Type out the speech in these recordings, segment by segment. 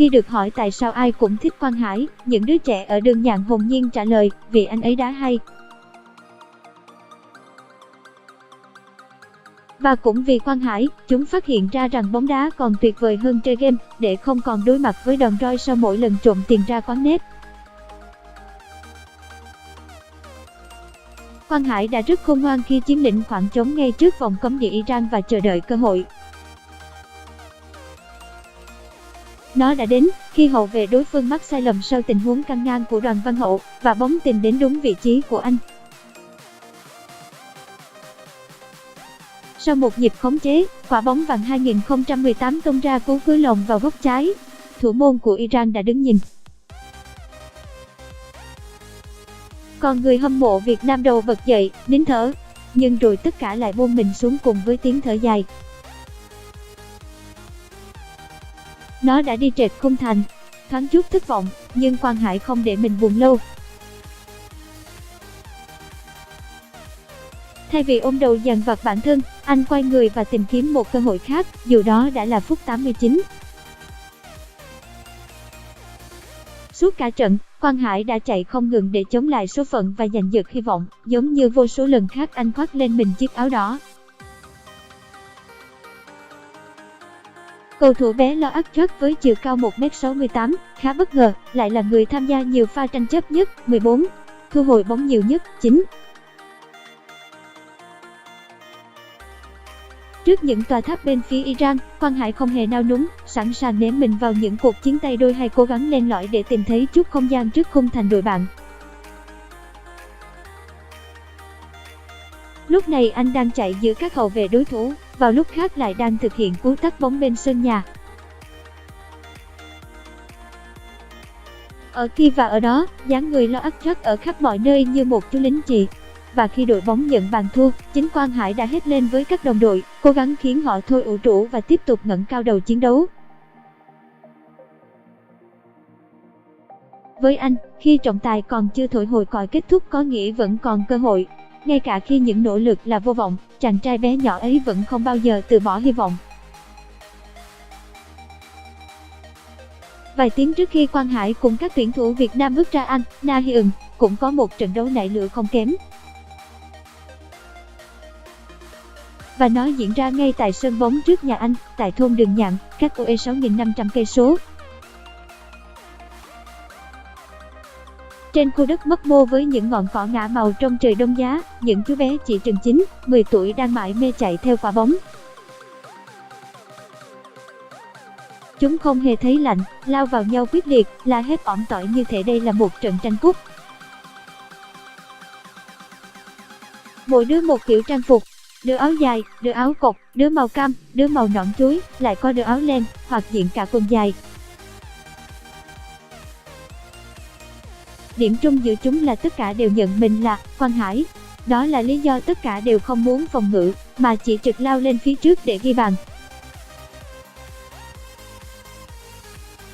Khi được hỏi tại sao ai cũng thích Quang Hải, những đứa trẻ ở đường Nhạn hồn nhiên trả lời, vì anh ấy đá hay. Và cũng vì Quang Hải, chúng phát hiện ra rằng bóng đá còn tuyệt vời hơn chơi game, để không còn đối mặt với đòn roi sau mỗi lần trộm tiền ra quán net. Quang Hải đã rất khôn ngoan khi chiếm lĩnh khoảng trống ngay trước vòng cấm địa Iran và chờ đợi cơ hội. Nó đã đến khi hậu vệ đối phương mắc sai lầm sau tình huống căng ngang của Đoàn Văn Hậu và bóng tìm đến đúng vị trí của anh. Sau một nhịp khống chế, quả bóng vàng 2018 tung ra cú cưới lồng vào góc trái. Thủ môn của Iran đã đứng nhìn. Còn người hâm mộ Việt Nam đầu bật dậy, nín thở. Nhưng rồi tất cả lại buông mình xuống cùng với tiếng thở dài. Nó đã đi trệt khung thành. Thoáng chút thất vọng, nhưng Quang Hải không để mình buồn lâu. Thay vì ôm đầu dằn vặt bản thân, anh quay người và tìm kiếm một cơ hội khác, dù đó đã là phút 89. Suốt cả trận, Quang Hải đã chạy không ngừng để chống lại số phận và giành giật hy vọng, giống như vô số lần khác anh khoác lên mình chiếc áo đỏ. Cầu thủ bé Lo Armstrong với chiều cao 1m68, khá bất ngờ, lại là người tham gia nhiều pha tranh chấp nhất, 14, thu hồi bóng nhiều nhất, 9. Trước những tòa tháp bên phía Iran, Quang Hải không hề nao núng, sẵn sàng ném mình vào những cuộc chiến tay đôi hay cố gắng len lỏi để tìm thấy chút không gian trước khung thành đội bạn. Lúc này anh đang chạy giữa các hậu vệ đối thủ, vào lúc khác lại đang thực hiện cú tắt bóng bên sân nhà. Ở kia và ở đó, dáng người Lo Armstrong ở khắp mọi nơi như một chú lính chì. Và khi đội bóng nhận bàn thua, chính Quang Hải đã hét lên với các đồng đội, cố gắng khiến họ thôi ủ rũ và tiếp tục ngẩng cao đầu chiến đấu. Với anh, khi trọng tài còn chưa thổi hồi còi kết thúc có nghĩa vẫn còn cơ hội. Ngay cả khi những nỗ lực là vô vọng, chàng trai bé nhỏ ấy vẫn không bao giờ từ bỏ hy vọng. Vài tiếng trước khi Quang Hải cùng các tuyển thủ Việt Nam bước ra Anh, Na Hyun cũng có một trận đấu nảy lửa không kém. Và nó diễn ra ngay tại sân bóng trước nhà anh, tại thôn Đường Nhạn, cách UE 6.500 cây số. Trên khu đất mấp mô với những ngọn cỏ ngả màu trong trời đông giá, những chú bé chỉ chừng 9, 10 tuổi đang mải mê chạy theo quả bóng. Chúng không hề thấy lạnh, lao vào nhau quyết liệt, la hét ỏm tỏi như thể đây là một trận tranh cúp. Mỗi đứa một kiểu trang phục. Đứa áo dài, đứa áo cộc, đứa màu cam, đứa màu nõn chuối, lại có đứa áo len, hoặc diện cả quần dài. Điểm chung giữa chúng là tất cả đều nhận mình là Quang Hải. Đó là lý do tất cả đều không muốn phòng ngự, mà chỉ trực lao lên phía trước để ghi bàn.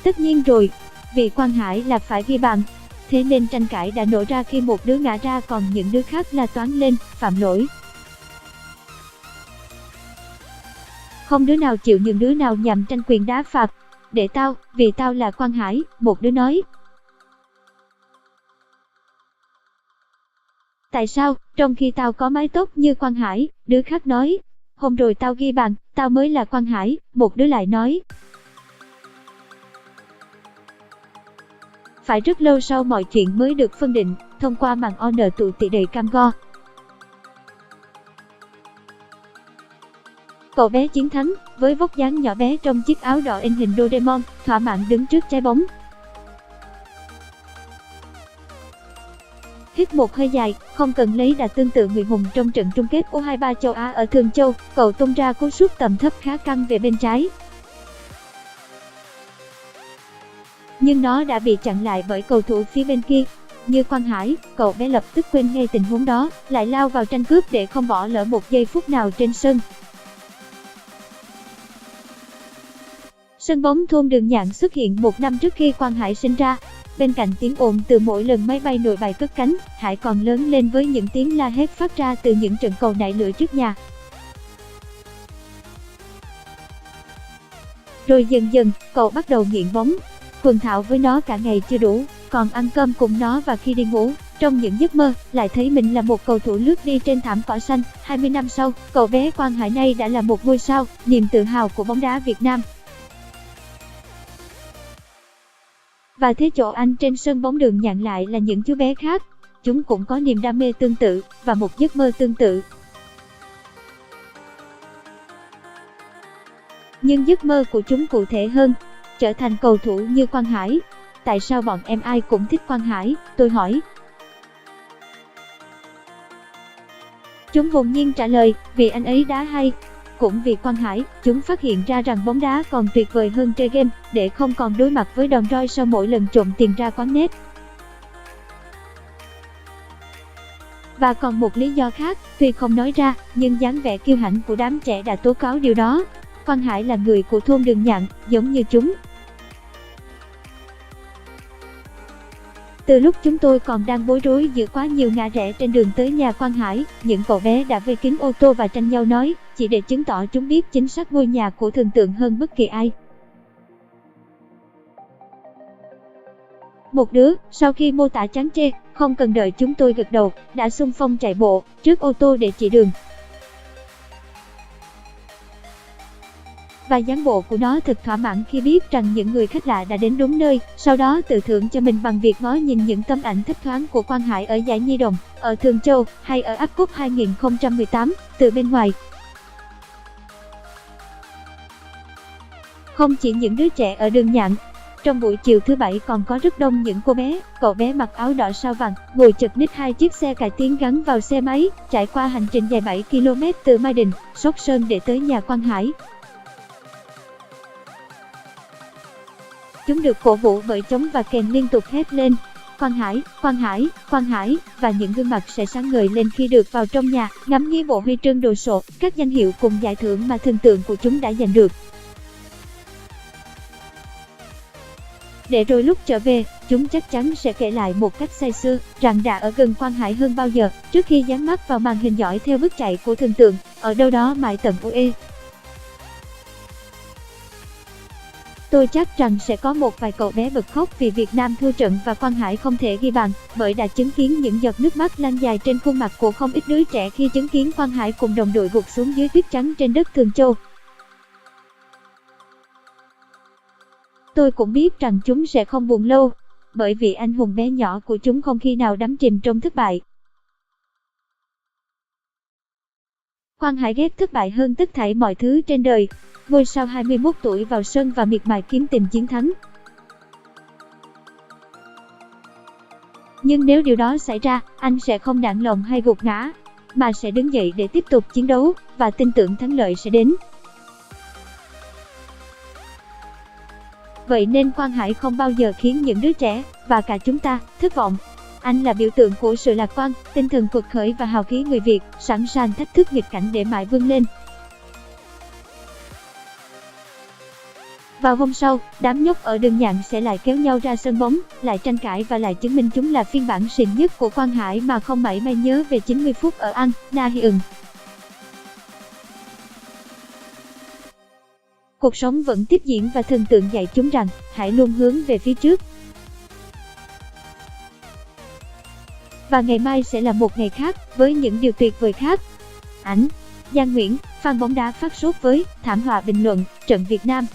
Tất nhiên rồi, vì Quang Hải là phải ghi bàn. Thế nên tranh cãi đã nổ ra khi một đứa ngã ra còn những đứa khác la toáng lên, phạm lỗi. Không đứa nào chịu nhường đứa nào nhằm tranh quyền đá phạt. Để tao, vì tao là Quang Hải, một đứa nói. Tại sao, trong khi tao có mái tóc như Quang Hải, đứa khác nói. Hôm rồi tao ghi bàn, tao mới là Quang Hải, một đứa lại nói. Phải rất lâu sau mọi chuyện mới được phân định, thông qua màn honor tụ tị đầy cam go. Cậu bé chiến thắng, với vóc dáng nhỏ bé trong chiếc áo đỏ in hình Doraemon, thỏa mãn đứng trước trái bóng. Hít một hơi dài, không cần lấy đà tương tự người hùng trong trận chung kết U23 châu Á ở Thường Châu, cậu tung ra cú sút tầm thấp khá căng về bên trái. Nhưng nó đã bị chặn lại bởi cầu thủ phía bên kia. Như Quang Hải, cậu bé lập tức quên ngay tình huống đó, lại lao vào tranh cướp để không bỏ lỡ một giây phút nào trên sân. Sân bóng thôn Đường Nhạn xuất hiện một năm trước khi Quang Hải sinh ra. Bên cạnh tiếng ồn từ mỗi lần máy bay nội bài cất cánh, Hải còn lớn lên với những tiếng la hét phát ra từ những trận cầu nảy lửa trước nhà. Rồi dần dần, cậu bắt đầu nghiện bóng. quần thảo với nó cả ngày chưa đủ, còn ăn cơm cùng nó, và khi đi ngủ, trong những giấc mơ, lại thấy mình là một cầu thủ lướt đi trên thảm cỏ xanh. 20 năm sau, cậu bé Quang Hải nay đã là một ngôi sao, niềm tự hào của bóng đá Việt Nam. Và thế chỗ anh trên sân bóng Đường Nhạn lại là những chú bé khác. Chúng cũng có niềm đam mê tương tự và một giấc mơ tương tự. Nhưng giấc mơ của chúng cụ thể hơn, trở thành cầu thủ như Quang Hải. Tại sao bọn em ai cũng thích Quang Hải, tôi hỏi. Chúng hồn nhiên trả lời, vì anh ấy đá hay. Cũng vì Quang Hải, chúng phát hiện ra rằng bóng đá còn tuyệt vời hơn chơi game, để không còn đối mặt với đòn roi sau mỗi lần trộm tiền ra quán net. Và còn một lý do khác, tuy không nói ra, nhưng dáng vẻ kiêu hãnh của đám trẻ đã tố cáo điều đó. Quang Hải là người của thôn Đường Nhạn, giống như chúng. Từ lúc chúng tôi còn đang bối rối giữa quá nhiều ngã rẽ trên đường tới nhà Quang Hải, những cậu bé đã vây kín ô tô và tranh nhau nói, chỉ để chứng tỏ chúng biết chính xác ngôi nhà của thần tượng hơn bất kỳ ai. Một đứa, sau khi mô tả chán chê, không cần đợi chúng tôi gật đầu, đã xung phong chạy bộ trước ô tô để chỉ đường. Và dáng bộ của nó thật thỏa mãn khi biết rằng những người khách lạ đã đến đúng nơi, sau đó tự thưởng cho mình bằng việc ngó nhìn những tấm ảnh thấp thoáng của Quang Hải ở giải Nhi đồng, ở Thường Châu hay ở Áp Cúp 2018 từ bên ngoài. Không chỉ những đứa trẻ ở Đường Nhạn, trong buổi chiều thứ Bảy còn có rất đông những cô bé, cậu bé mặc áo đỏ sao vàng, ngồi chật ních hai chiếc xe cải tiến gắn vào xe máy, trải qua hành trình dài 7 km từ Mai Đình, Sóc Sơn để tới nhà Quang Hải. Chúng được cổ vũ bởi trống và kèn liên tục hét lên, Quang Hải, Quang Hải, Quang Hải, và những gương mặt sẽ sáng ngời lên khi được vào trong nhà, ngắm nghía bộ huy chương đồ sộ, các danh hiệu cùng giải thưởng mà thần tượng của chúng đã giành được. Để rồi lúc trở về, chúng chắc chắn sẽ kể lại một cách say sưa rằng đã ở gần Quang Hải hơn bao giờ, trước khi dán mắt vào màn hình dõi theo bước chạy của thần tượng, ở đâu đó mãi tận UE. Tôi chắc rằng sẽ có một vài cậu bé bật khóc vì Việt Nam thua trận và Quang Hải không thể ghi bàn, bởi đã chứng kiến những giọt nước mắt lăn dài trên khuôn mặt của không ít đứa trẻ khi chứng kiến Quang Hải cùng đồng đội gục xuống dưới tuyết trắng trên đất Thường Châu. Tôi cũng biết rằng chúng sẽ không buồn lâu, bởi vì anh hùng bé nhỏ của chúng không khi nào đắm chìm trong thất bại. Quang Hải ghét thất bại hơn tất thảy mọi thứ trên đời. Ngôi sao 21 tuổi vào sân và miệt mài kiếm tìm chiến thắng. Nhưng nếu điều đó xảy ra, anh sẽ không nản lòng hay gục ngã, mà sẽ đứng dậy để tiếp tục chiến đấu, và tin tưởng thắng lợi sẽ đến. Vậy nên Quang Hải không bao giờ khiến những đứa trẻ, và cả chúng ta, thất vọng. Anh là biểu tượng của sự lạc quan, tinh thần quật khởi và hào khí người Việt, sẵn sàng thách thức nghịch cảnh để mãi vươn lên. Vào hôm sau, đám nhóc ở Đường Nhạn sẽ lại kéo nhau ra sân bóng, lại tranh cãi và lại chứng minh chúng là phiên bản xịn nhất của Quang Hải mà không mảy may nhớ về 90 phút ở An Nahiung. Cuộc sống vẫn tiếp diễn và thần tượng dạy chúng rằng, hãy luôn hướng về phía trước. Và ngày mai sẽ là một ngày khác, với những điều tuyệt vời khác. Ảnh, Giang Nguyễn, fan bóng đá phát sốt với thảm họa bình luận, trận Việt Nam.